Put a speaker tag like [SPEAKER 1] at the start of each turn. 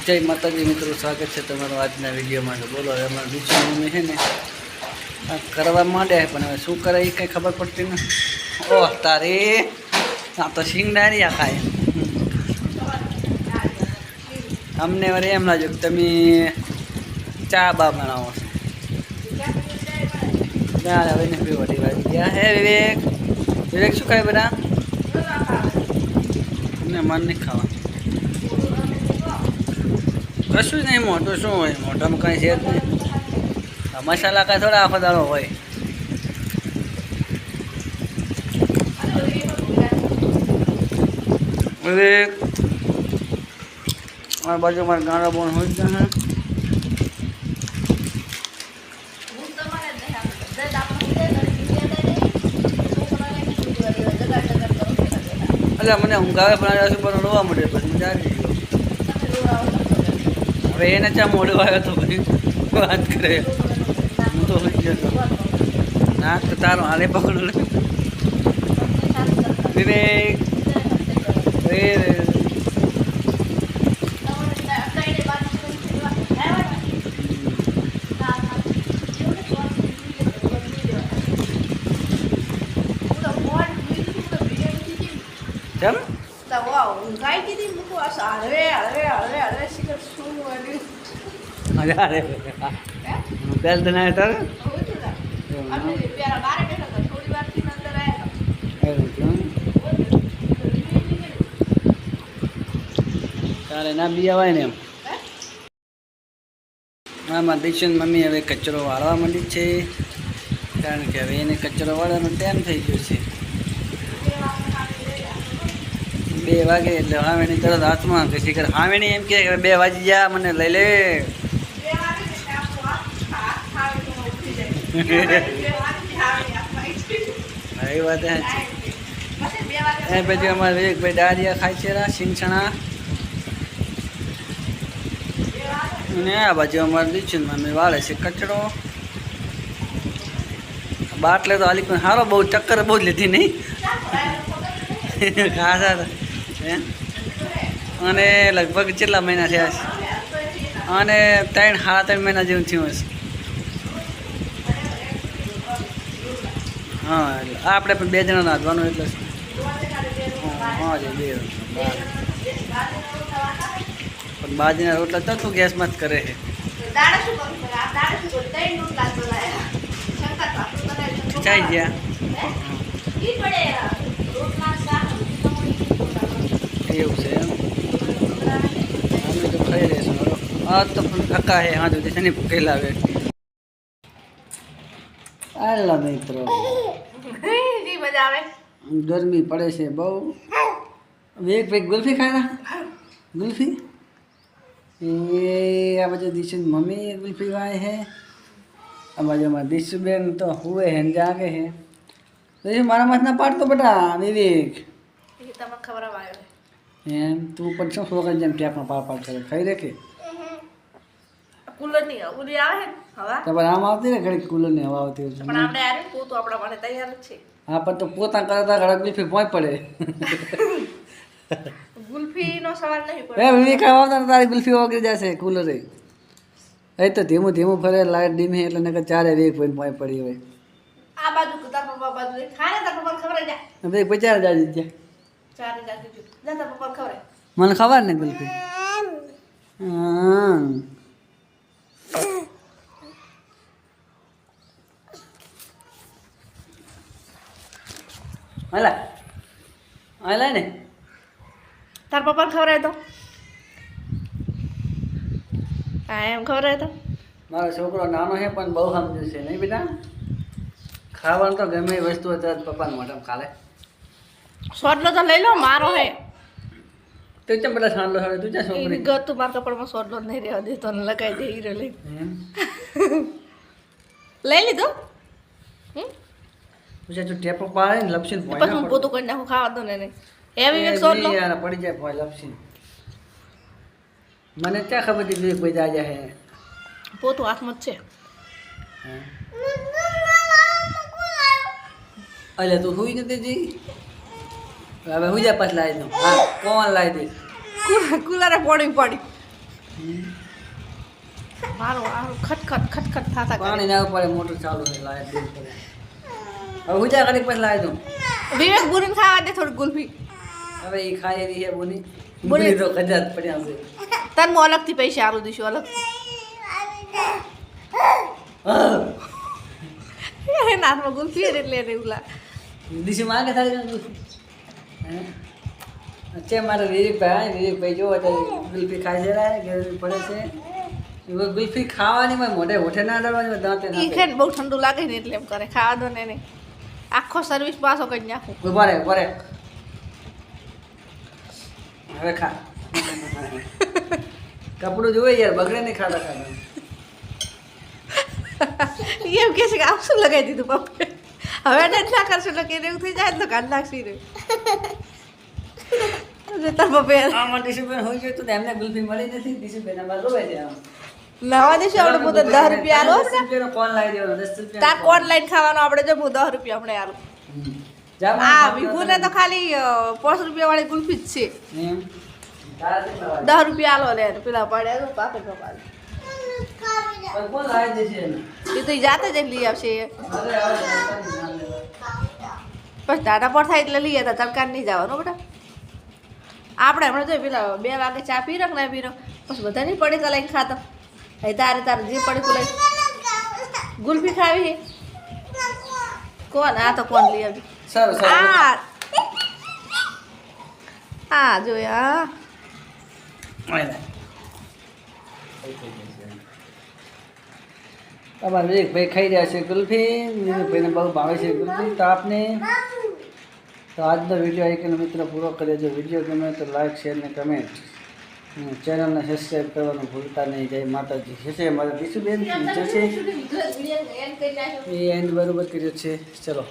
[SPEAKER 1] જય માતાજી મિત્રો, સ્વાગત છે તમારું આજના વિડીયોમાં. તો બોલો, હવે અમારા બીજું મમ્મી છે ને આ કરવા માંડ્યા પણ હવે શું કરે એ કંઈ ખબર પડતી નથી. ઓહ તારી આ તો શિંગડારિયા ખાય. અમને વરે એમ લાગ્યું કે તમે ચા બા બનાવો છો. ના હવે ને પીવડી વાળી ગયા હે. વિવેક શું ખાય બધા? અમને મન નહીં ખાવા. કશું જ નહીં, મોટું શું હોય, મોટામાં કંઈ છે જ નહીં. મસાલા કાંઈ થોડા આખો દાડો હોય. હવે મારી બાજુ મારા ગાળા બોન હોય છે ને એટલે મને ઊંઘાવે પણ આજે શું રોવા મળે પછી હું જાગી ગયો. હવે એને ચા મોડું આવ્યો તો પછી વાત કરે હું તો હોઈ ગયો. ના તો તારો હાલે પકડું લે વિવેક. કેમ બેલ બનાવે તારે તારે ના બી આવાય ને એમ. આમાં દીક્ષણ મમ્મી હવે કચરો વાળવા માંડી છે, કારણ કે હવે એને કચરો વાળવાનો ટાઈમ થઈ ગયો છે. 2 વાગે એટલે હાવેણી તરત હાથમાં કશી કરે. હાવેણી એમ કે 2 વાગી ગયા મને લઈ લે. એ વાત એ પછી અમારે એક ભાઈ ડારિયા ખાય છે, સિંગછણા. અને આ બાજુ અમારે દીક્ષણ મમ્મી વાળે છે કચરો. બાટલે તો હાલી પણ સારો બહુ ચક્કર બહુ જ લીધી નહીં ખાસા. અને લગભગ કેટલા મહિના થયા છે? અને 3-3.5 મહિના જેવું થયું હશે. હા એટલે આપણે પણ 2 જણા નાખવાનું એટલે હા જ 2 પણ બાજરીના રોટલા તો તું ગેસમાં જ કરે છે. ચાઈ ગયા એવું છે એમ. અમે તો ખાઈ લઈશું. આ તો પણ થકા હે હા સુધી શની ભૂખે લાવે. આલા મિત્રો ગરમી પડે છે બહુ. વેગ વેગ ગુલ્ફી ખાય ગુલ્ફી. એ આ બાજુ દીક્ષું મમ્મી ગુલ્ફી ખાય છે. આ બાજુમાં દીક્ષુબેન તો હુએ હે ને જાગે હે. તો મારા માથ ના પાડતો બેટા વિવેક.
[SPEAKER 2] ખબર આવે
[SPEAKER 1] એમ તું પણ શું છોકરા જેમ ટેપમાં પાડ કરે ખાઈ રે કે
[SPEAKER 2] કુલર ની ઉડી આવે હવા
[SPEAKER 1] તમારે આમ આવતી ને ઘડી કુલર ની હવા આવતી હોય
[SPEAKER 2] પણ આપણે આરે પોતું આપણા માટે તૈયાર જ છે.
[SPEAKER 1] હા પણ તો પોતા કરતા ઘડા ગુલ્ફી પોય પડે.
[SPEAKER 2] ગુલ્ફી નો સવાલ નહીં પડે.
[SPEAKER 1] એ વિવેક આવતા તારી ગુલ્ફી ઓગળી જશે કુલરે. એ તો ધીમું ધીમું ફરે, લાઈટ ડીમ હે એટલે નકર ચારે વેગ પોઈને પોય પડી હોય.
[SPEAKER 2] આ બાજુ તાર પપ્પા બાજુ ખાને તાર પપ્પા ખબર જા
[SPEAKER 1] વેગ પચાર જાજી છે.
[SPEAKER 2] ચારે જાતી જો જા તાર પપ્પા ખબર
[SPEAKER 1] મને ખબર ને ગુલ્ફી. હા હાલા હાલા ને
[SPEAKER 2] તાર પપ્પા ખબર તો આ એમ ખબર તો
[SPEAKER 1] મારો છોકરો નાનો છે પણ બહુ સમજુ છે નહીં બેટા. ખાવાનું તો ગમે એ વસ્તુ હોય તો પપ્પાને મોઢામાં ખાલે.
[SPEAKER 2] સોડલો તો લઈ લો મારો હે.
[SPEAKER 1] તું ચમ બધા સાંડલો સાડે તું ચા છોકરી
[SPEAKER 2] ગતું મારા કપડમાં સોડલો નહીં રહેવા દે તો લગાઈ દે હીરો લઈ લઈ લીધો.
[SPEAKER 1] પછી તું ટેપો પાડે ને લપસીને પોઈ
[SPEAKER 2] પછી હું પોતું કરી નાખું ખાવા દો ને નહીં એવી એક સોડલો
[SPEAKER 1] યાર પડી જાય પોઈ લપસીને. મને ક્યાં ખબર હતી કોઈ જાજા હે
[SPEAKER 2] પોતું હાથમાં જ છે.
[SPEAKER 1] અલે તું હુઈ નથી જી હવે હું જા પાછ લાવી દઉં. હા કોણ લાવી દઈશ
[SPEAKER 2] કુલરે પોડી પડી મારું આરું ખટખટ ખટખટ થાતા કરે
[SPEAKER 1] પાણી ના પડે મોટર ચાલુ છે લાઈટ દૂર પડે હવે ઉજા કરી પછી લાવી દઉં
[SPEAKER 2] વિવેક બુરીને ખાવા દે થોડી ગુલ્ફી
[SPEAKER 1] હવે એ ખાઈ રહી છે બોની
[SPEAKER 2] બોની.
[SPEAKER 1] બોની તો કજાત પડ્યા છે
[SPEAKER 2] તને હું અલગથી પૈસા આલું દઈશું અલગથી નાથમાં ગુલ્ફી એટલે એને એવું લાગે
[SPEAKER 1] દીશી માંગે થાય છે મારે વિવેકભાઈ જો અત્યારે ગુલ્ફી ખાઈ છે ગરમી પડે છે હવે ગુલ્ફી ખાવાની માં મોઢે હોઠે ના ડરવાની દાંતે
[SPEAKER 2] ઈ
[SPEAKER 1] ના
[SPEAKER 2] ખાઈને બહુ ઠંડુ લાગે ને એટલે એમ કરે ખાવા દો ને એને આખો સર્વિસ પાસો કરી નાખું
[SPEAKER 1] ઉભા રે હવે ખા કપડું જોવે યાર બગડે નહીં ખાતા ખાતા
[SPEAKER 2] એમ કે છે કે આમ શું લગાવી દીધું પપ્પે હવે એને જ ના કરશે એટલે કે એવું થઈ જાય તો કાઢ નાખશી રે તાર પપ્પે
[SPEAKER 1] આમાં ડિસિપ્લિન હોય છે તો એમને ગુલ્ફી મળી નથી ડિસિપ્લિન આમાં રોવે છે આમ
[SPEAKER 2] લાવવા દેશે આપણે પોતે 10 રૂપિયા આલો આપણે
[SPEAKER 1] 10 રૂપિયાનો કોણ લાવી દેવાનો 10 રૂપિયા
[SPEAKER 2] તાર ઓનલાઈન ખાવાનો આપણે જો હું 10 રૂપિયા હમણાં આલું આ વિભુને તો ખાલી 5 રૂપિયા વાળી ગુલ્ફી જ છે
[SPEAKER 1] એમ તારા કેટલા
[SPEAKER 2] 10 રૂપિયા આલો લે પેલા પડ્યા તો પાકે કપાલ
[SPEAKER 1] પણ કોણ લાવી દેશે એને
[SPEAKER 2] એ તો ઈ જાતે જ લઈ આવશે
[SPEAKER 1] અરે આવે
[SPEAKER 2] પછી ટાટા પર થાય એટલે લઈએ તો તડકા નહીં જવાનું બેટા આપણે હમણાં જોઈએ પેલા 2 વાગે ચા પી રખ ના પી રખ પછી બધા નહીં પડી લઈને ખાતો તારે જે પડી લઈ ગુલ્ફી ખાવી કોણ આ તો કોણ લઈ આવી
[SPEAKER 1] સારું
[SPEAKER 2] હા જોયા
[SPEAKER 1] તમારે વિવેકભાઈ ખાઈ રહ્યા છે ગુલ્ફી વિવેકભાઈને બહુ ભાવે છે ગુલ્ફી તો આપને તો આજનો વિડીયો એક મિત્રો પૂરો કર્યો જો વિડીયો ગમે તો લાઈક શેર ને કમેન્ટ ચેનલને સબસ્ક્રાઈબ કરવાનું ભૂલતા નહીં જય માતાજી છે મારા દીશુબેન જશે એ એન્ડ બરોબર કર્યો છે ચલો